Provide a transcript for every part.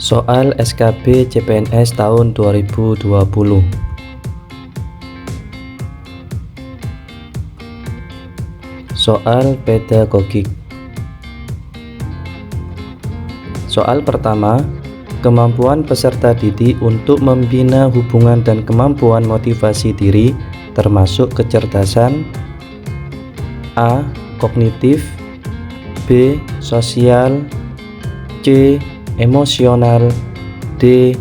Soal SKB CPNS tahun 2020. Soal pedagogik. Soal pertama, kemampuan peserta didik untuk membina hubungan dan kemampuan motivasi diri termasuk kecerdasan: A. Kognitif, B. Sosial, C. Emosional, D.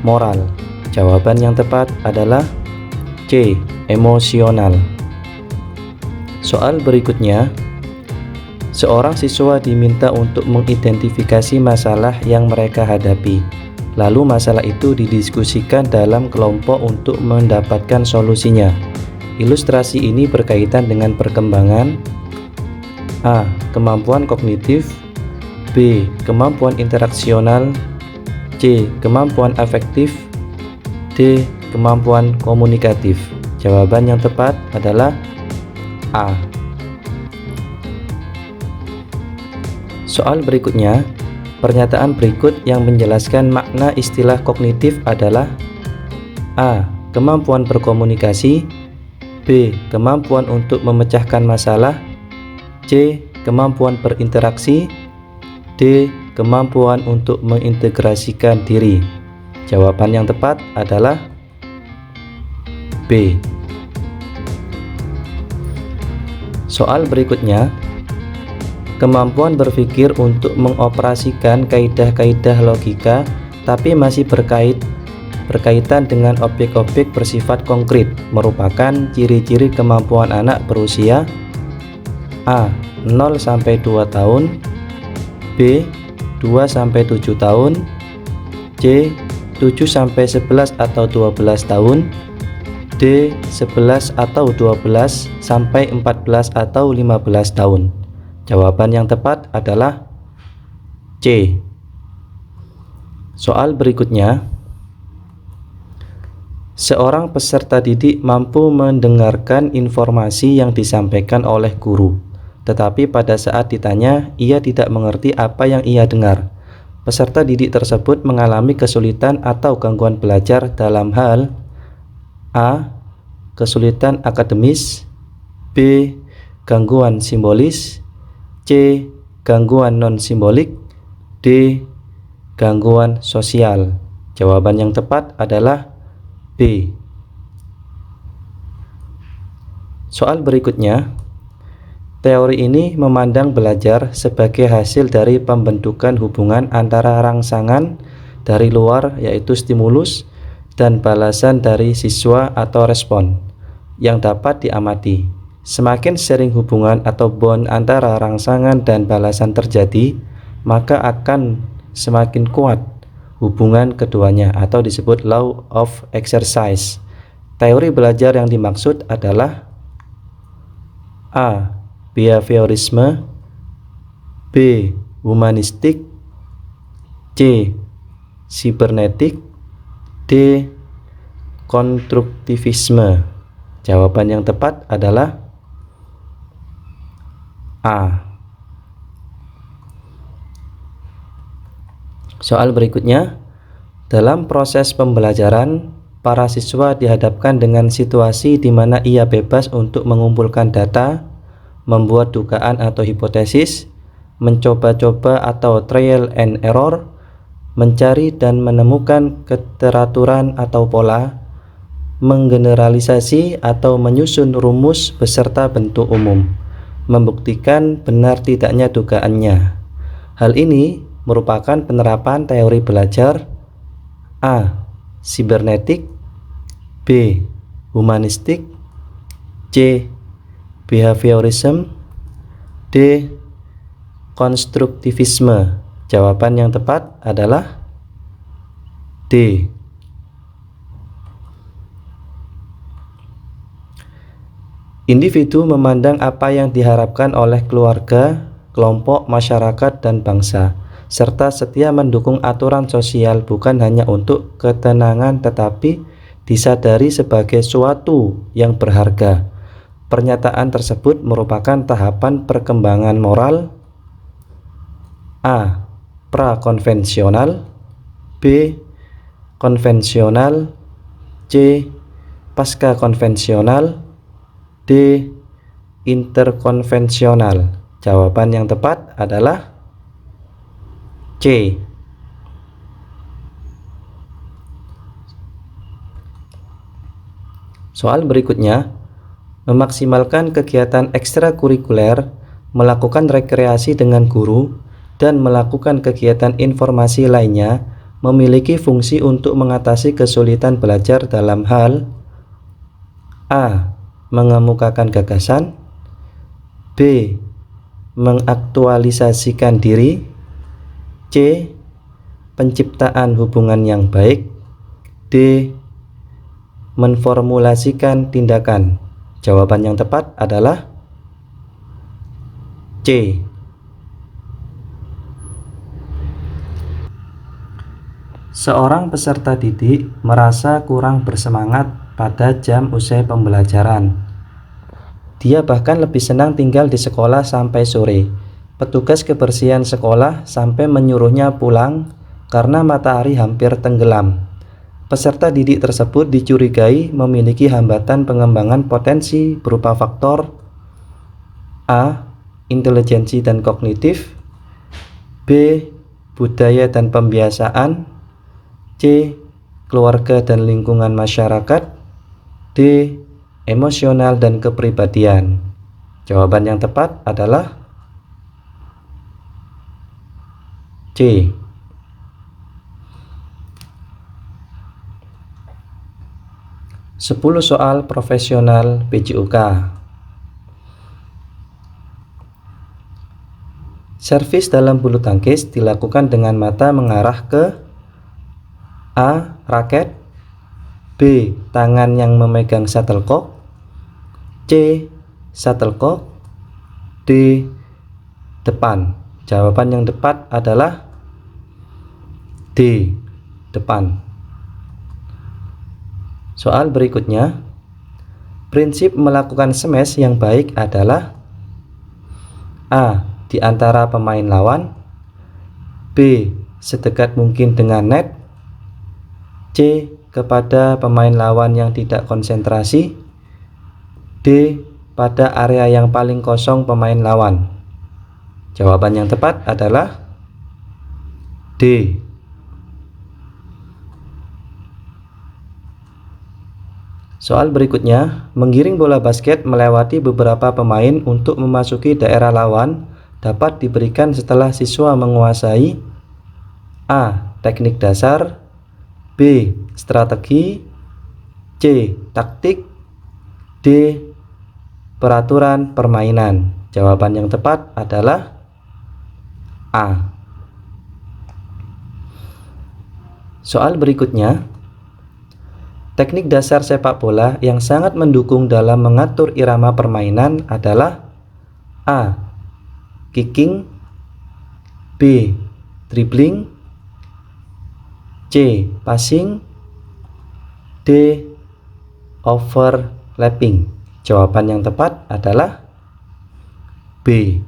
Moral. Jawaban yang tepat adalah C. Emosional. Soal berikutnya, seorang siswa diminta untuk mengidentifikasi masalah yang mereka hadapi. Lalu masalah itu didiskusikan dalam kelompok untuk mendapatkan solusinya. Ilustrasi ini berkaitan dengan perkembangan: A. Kemampuan kognitif, B. Kemampuan interaksional, C. Kemampuan afektif, D. Kemampuan komunikatif. Jawaban yang tepat adalah A. Soal berikutnya, pernyataan berikut yang menjelaskan makna istilah kognitif adalah: A. Kemampuan berkomunikasi, B. Kemampuan untuk memecahkan masalah, C. Kemampuan berinteraksi, D. Kemampuan untuk mengintegrasikan diri. Jawaban yang tepat adalah B. Soal berikutnya, kemampuan berpikir untuk mengoperasikan kaidah-kaidah logika tapi masih berkaitan dengan objek-objek bersifat konkret merupakan ciri-ciri kemampuan anak berusia A. 0-2 tahun, B. 2-7 tahun, C. 7-11 atau 12 tahun, D. 11 atau 12 sampai 14 atau 15 tahun. Jawaban yang tepat adalah C. Soal berikutnya, seorang peserta didik mampu mendengarkan informasi yang disampaikan oleh guru, tetapi pada saat ditanya, ia tidak mengerti apa yang ia dengar. Peserta didik tersebut mengalami kesulitan atau gangguan belajar dalam hal: A. Kesulitan akademis, B. Gangguan simbolis, C. Gangguan non-simbolik, D. Gangguan sosial. Jawaban yang tepat adalah B. Soal berikutnya, teori ini memandang belajar sebagai hasil dari pembentukan hubungan antara rangsangan dari luar, yaitu stimulus, dan balasan dari siswa atau respon yang dapat diamati. Semakin sering hubungan atau bond antara rangsangan dan balasan terjadi, maka akan semakin kuat hubungan keduanya atau disebut law of exercise. Teori belajar yang dimaksud adalah A. Behaviorisme, B. Humanistik, C. Sibernetik, D. Konstruktivisme. Jawaban yang tepat adalah A. Soal berikutnya, dalam proses pembelajaran, para siswa dihadapkan dengan situasi di mana ia bebas untuk mengumpulkan data, membuat dugaan atau hipotesis, mencoba-coba atau trial and error, mencari dan menemukan keteraturan atau pola, menggeneralisasi atau menyusun rumus beserta bentuk umum, membuktikan benar tidaknya dugaannya. Hal ini merupakan penerapan teori belajar: A. Sibernetik, B. Humanistik, C. Behaviorism, D. Konstruktivisme. Jawaban yang tepat adalah D. Individu memandang apa yang diharapkan oleh keluarga, kelompok, masyarakat, dan bangsa, serta setia mendukung aturan sosial bukan hanya untuk ketenangan tetapi disadari sebagai suatu yang berharga. Pernyataan tersebut merupakan tahapan perkembangan moral: A. Prakonvensional, B. Konvensional, C. Pasca konvensional, D. Interkonvensional. Jawaban yang tepat adalah C. Soal berikutnya, memaksimalkan kegiatan ekstrakurikuler, melakukan rekreasi dengan guru, dan melakukan kegiatan informasi lainnya memiliki fungsi untuk mengatasi kesulitan belajar dalam hal A. Mengemukakan gagasan, B. Mengaktualisasikan diri, C. Penciptaan hubungan yang baik, D. Menformulasikan tindakan. Jawaban yang tepat adalah C. Seorang peserta didik merasa kurang bersemangat pada jam usai pembelajaran. Dia bahkan lebih senang tinggal di sekolah sampai sore. Petugas kebersihan sekolah sampai menyuruhnya pulang karena matahari hampir tenggelam. Peserta didik tersebut dicurigai memiliki hambatan pengembangan potensi berupa faktor A. Intelijensi dan kognitif, B. Budaya dan pembiasaan, C. Keluarga dan lingkungan masyarakat, D. Emosional dan kepribadian. Jawaban yang tepat adalah C. Sepuluh soal profesional PJUK. Servis dalam bulu tangkis dilakukan dengan mata mengarah ke A. Raket, B. Tangan yang memegang shuttlecock, C. Shuttlecock, D. Depan. Jawaban yang tepat adalah D. Depan. Soal berikutnya, prinsip melakukan smash yang baik adalah A. Di antara pemain lawan, B. Sedekat mungkin dengan net, C. Kepada pemain lawan yang tidak konsentrasi, D. Pada area yang paling kosong pemain lawan. Jawaban yang tepat adalah D. Soal berikutnya, menggiring bola basket melewati beberapa pemain untuk memasuki daerah lawan dapat diberikan setelah siswa menguasai A. Teknik dasar, B. Strategi, C. Taktik, D. Peraturan permainan. Jawaban yang tepat adalah A. Soal berikutnya, teknik dasar sepak bola yang sangat mendukung dalam mengatur irama permainan adalah A. Kicking, B. Dribbling, C. Passing, D. Overlapping. Jawaban yang tepat adalah B.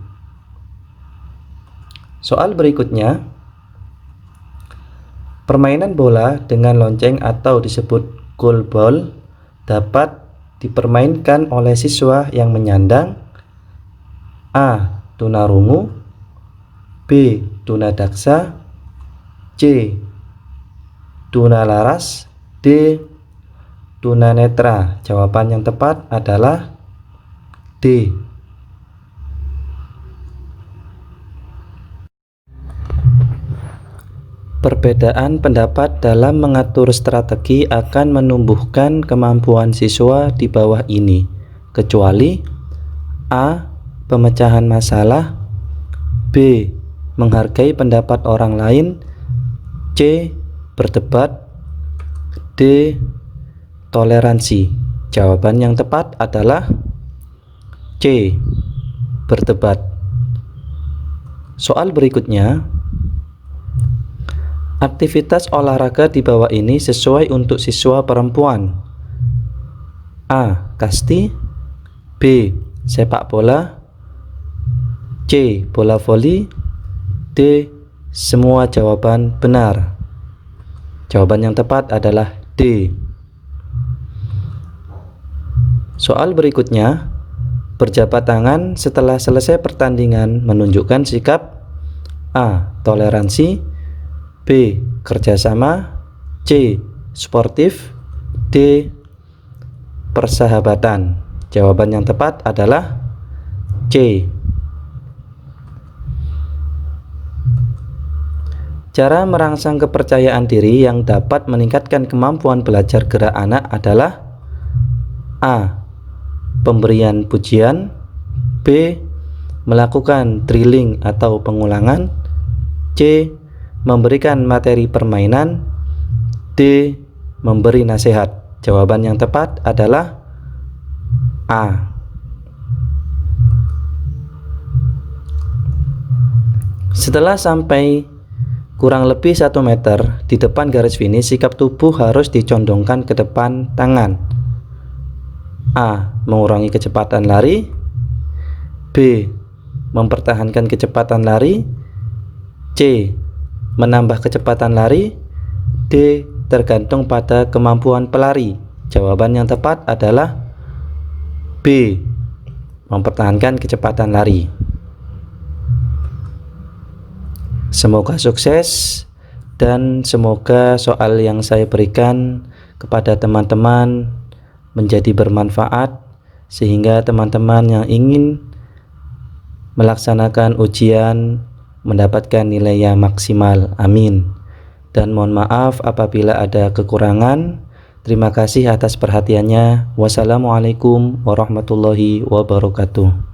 Soal berikutnya, permainan bola dengan lonceng atau disebut goalball dapat dipermainkan oleh siswa yang menyandang A. Tunarungu, B. Tunadaksa, C. Tunalaras, D. Tunanetra. Jawaban yang tepat adalah D. Perbedaan pendapat dalam mengatur strategi akan menumbuhkan kemampuan siswa di bawah ini, kecuali A. Pemecahan masalah, B. Menghargai pendapat orang lain, C. Berdebat, D. Toleransi. Jawaban yang tepat adalah C. Berdebat. Soal berikutnya, aktivitas olahraga di bawah ini sesuai untuk siswa perempuan. A. Kasti, B. Sepak bola, C. Bola voli, D. Semua jawaban benar. Jawaban yang tepat adalah D. Soal berikutnya, berjabat tangan setelah selesai pertandingan menunjukkan sikap A. Toleransi, B. Kerjasama, C. Sportif, D. Persahabatan. Jawaban yang tepat adalah C. Cara merangsang kepercayaan diri yang dapat meningkatkan kemampuan belajar gerak anak adalah A. Pemberian pujian, B. Melakukan drilling atau pengulangan, C. Memberikan materi permainan, D. Memberi nasihat. Jawaban yang tepat adalah A. Setelah sampai kurang lebih 1 meter di depan garis finish, sikap tubuh harus dicondongkan ke depan tangan. A. Mengurangi kecepatan lari, B. Mempertahankan kecepatan lari, C. Menambah kecepatan lari, D. Tergantung pada kemampuan pelari. Jawaban yang tepat adalah B. Mempertahankan kecepatan lari. Semoga sukses dan semoga soal yang saya berikan kepada teman-teman menjadi bermanfaat sehingga teman-teman yang ingin melaksanakan ujian mendapatkan nilai yang maksimal. Amin. Dan mohon maaf apabila ada kekurangan. Terima kasih atas perhatiannya. Wassalamualaikum warahmatullahi wabarakatuh.